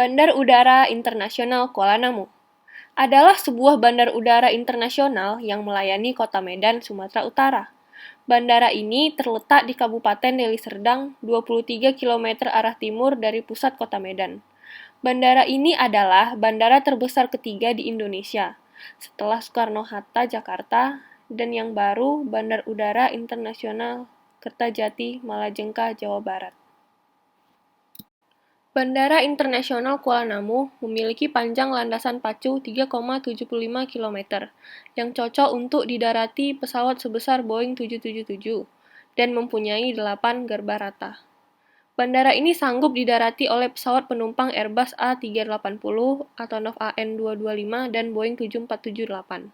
Bandar Udara Internasional Kuala Namu adalah sebuah bandar udara internasional yang melayani Kota Medan, Sumatera Utara. Bandara ini terletak di Kabupaten Deli Serdang, 23 km arah timur dari pusat Kota Medan. Bandara ini adalah bandara terbesar ketiga di Indonesia, setelah Soekarno-Hatta Jakarta, dan yang baru Bandar Udara Internasional Kertajati, Malajengka, Jawa Barat. Bandara Internasional Kuala Namu memiliki panjang landasan pacu 3,75 km, yang cocok untuk didarati pesawat sebesar Boeing 777, dan mempunyai 8 garba rata. Bandara ini sanggup didarati oleh pesawat penumpang Airbus A380, Antonov AN225, dan Boeing 7478.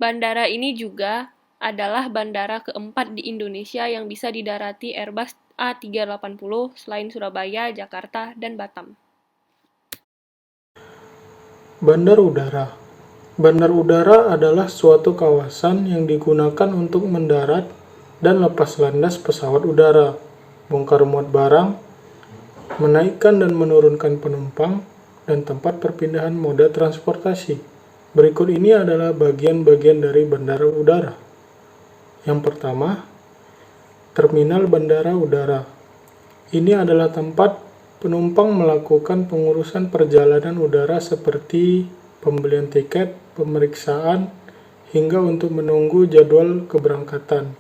Bandara ini juga adalah bandara keempat di Indonesia yang bisa didarati Airbus A380 selain Surabaya, Jakarta, dan Batam. Bandar udara. Bandar udara adalah suatu kawasan yang digunakan untuk mendarat dan lepas landas pesawat udara, bongkar muat barang, menaikkan dan menurunkan penumpang, dan tempat perpindahan moda transportasi. Berikut ini adalah bagian-bagian dari bandara udara. Yang pertama, terminal bandara udara. Ini adalah tempat penumpang melakukan pengurusan perjalanan udara seperti pembelian tiket, pemeriksaan, hingga untuk menunggu jadwal keberangkatan.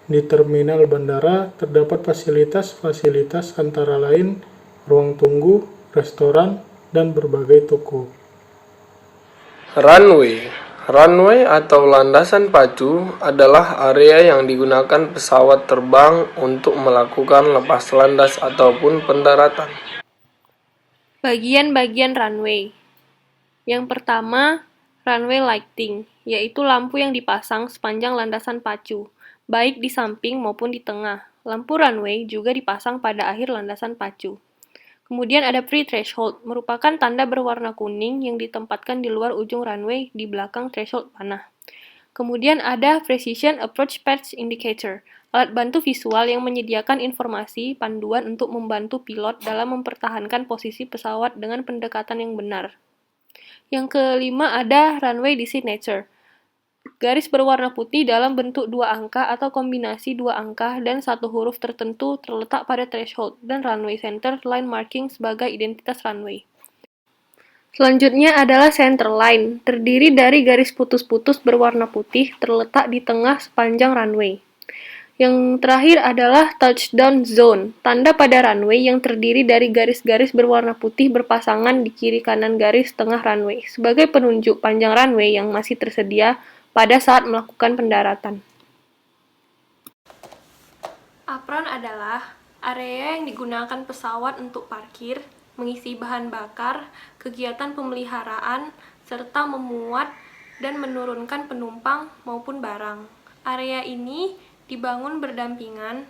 Di terminal bandara terdapat fasilitas-fasilitas antara lain ruang tunggu, restoran, dan berbagai toko. Runway atau landasan pacu adalah area yang digunakan pesawat terbang untuk melakukan lepas landas ataupun pendaratan. Bagian-bagian runway. Yang pertama, runway lighting, yaitu lampu yang dipasang sepanjang landasan pacu, baik di samping maupun di tengah. Lampu runway juga dipasang pada akhir landasan pacu. Kemudian ada pre-threshold, merupakan tanda berwarna kuning yang ditempatkan di luar ujung runway di belakang threshold panah. Kemudian ada Precision Approach Path Indicator, alat bantu visual yang menyediakan informasi panduan untuk membantu pilot dalam mempertahankan posisi pesawat dengan pendekatan yang benar. Yang kelima ada Runway Designator, garis berwarna putih dalam bentuk dua angka atau kombinasi dua angka dan satu huruf tertentu terletak pada threshold, dan runway center line marking sebagai identitas runway. Selanjutnya adalah center line, terdiri dari garis putus-putus berwarna putih terletak di tengah sepanjang runway. Yang terakhir adalah touchdown zone, tanda pada runway yang terdiri dari garis-garis berwarna putih berpasangan di kiri kanan garis tengah runway, sebagai penunjuk panjang runway yang masih tersedia pada saat melakukan pendaratan. Apron adalah area yang digunakan pesawat untuk parkir, mengisi bahan bakar, kegiatan pemeliharaan, serta memuat dan menurunkan penumpang maupun barang. Area ini dibangun berdampingan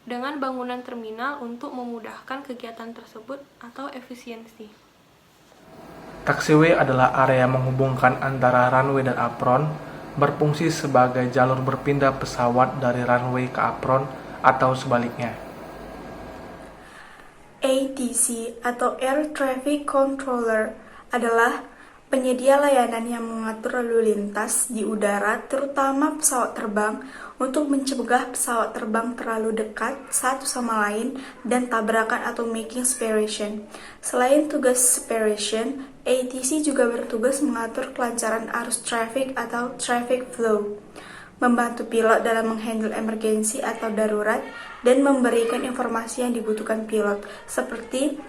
dengan bangunan terminal untuk memudahkan kegiatan tersebut atau efisiensi. Taxiway adalah area menghubungkan antara runway dan apron, berfungsi sebagai jalur berpindah pesawat dari runway ke apron atau sebaliknya. ATC atau Air Traffic Controller adalah penyedia layanan yang mengatur lalu lintas di udara, terutama pesawat terbang, untuk mencegah pesawat terbang terlalu dekat satu sama lain dan tabrakan atau making separation. Selain tugas separation, ATC juga bertugas mengatur kelancaran arus traffic atau traffic flow, membantu pilot dalam menghandle emergensi atau darurat, dan memberikan informasi yang dibutuhkan pilot, seperti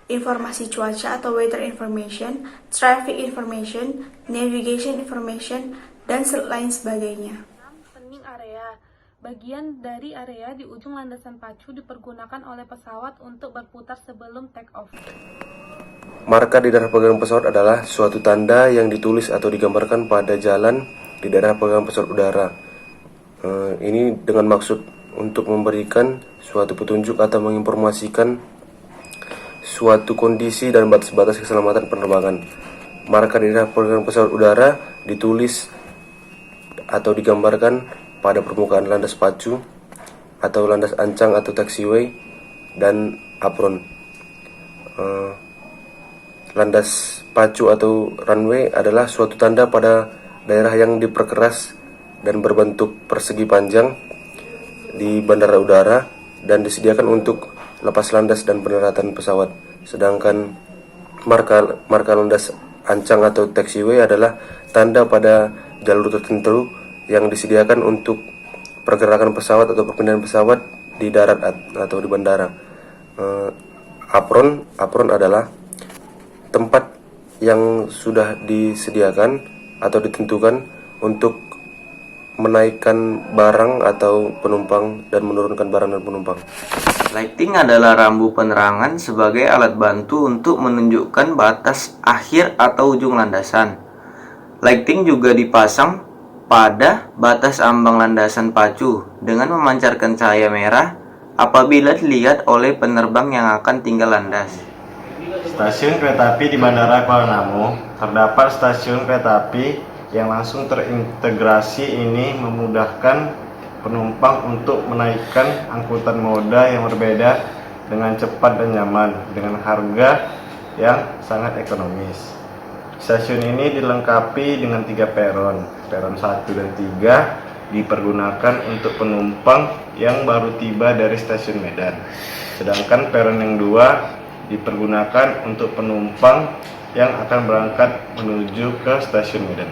informasi cuaca atau weather information, traffic information, navigation information, dan lain sebagainya. Landing area. Bagian dari area di ujung landasan pacu dipergunakan oleh pesawat untuk berputar sebelum take off. Marka di daerah pegangan pesawat adalah suatu tanda yang ditulis atau digambarkan pada jalan di daerah pegangan pesawat udara. Ini dengan maksud untuk memberikan suatu petunjuk atau menginformasikan suatu kondisi dan batas-batas keselamatan penerbangan. Marka di daerah pegangan pesawat udara ditulis atau digambarkan pada permukaan landas pacu atau landas ancang atau taxiway dan apron. landas pacu atau runway adalah suatu tanda pada daerah yang diperkeras dan berbentuk persegi panjang di bandara udara dan disediakan untuk lepas landas dan pendaratan pesawat. Sedangkan marka landas ancang atau taxiway adalah tanda pada jalur tertentu yang disediakan untuk pergerakan pesawat atau perpindahan pesawat di darat atau di bandara. Apron adalah tempat yang sudah disediakan atau ditentukan untuk menaikkan barang atau penumpang dan menurunkan barang dan penumpang. Lighting adalah rambu penerangan sebagai alat bantu untuk menunjukkan batas akhir atau ujung landasan. Lighting juga dipasang pada batas ambang landasan pacu dengan memancarkan cahaya merah apabila dilihat oleh penerbang yang akan tinggal landas. Stasiun kereta api di Bandara Kuala Namu terdapat stasiun kereta api yang langsung terintegrasi. Ini memudahkan penumpang untuk menaikkan angkutan moda yang berbeda dengan cepat dan nyaman dengan harga yang sangat ekonomis. Stasiun ini dilengkapi dengan 3 peron. Peron 1 dan 3 dipergunakan untuk penumpang yang baru tiba dari stasiun Medan. Sedangkan peron yang 2 dipergunakan untuk penumpang yang akan berangkat menuju ke stasiun Medan.